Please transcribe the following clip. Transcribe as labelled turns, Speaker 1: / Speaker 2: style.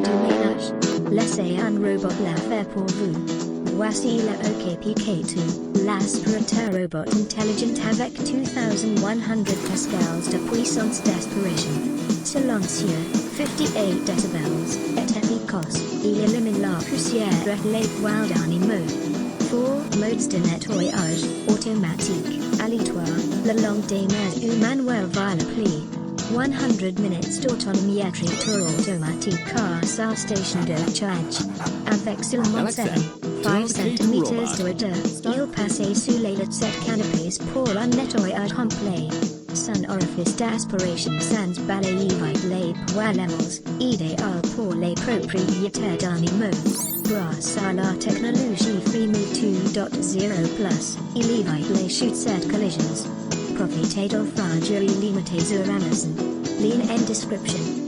Speaker 1: du ménage. Laissez un robot la faire pour vous. Voici le OKP K2, l'aspirateur robot intelligent avec 2100 pascals de puissance d'aspiration. Silencieux, 58 decibels, est efficace, il élimine la poussière et les poils d'animaux. 4 modes de nettoyage, automatique, aléatoire, le long des mers ou manuel via l'appli. 100 minutes d'autonomie écriture automatique à sa station de charge. Avec seulement 5 cm de hauteur, il passe sous les 7 canapés pour un nettoyage complet. Son orifice d'aspiration sans balayer les poêles, idéal pour les propriétaires d'animaux. Grâce à la technologie FreeMove 2.0+, il évite les chutes et collisions. Profitez d'offres illimitées sur Amazon. Lien en description.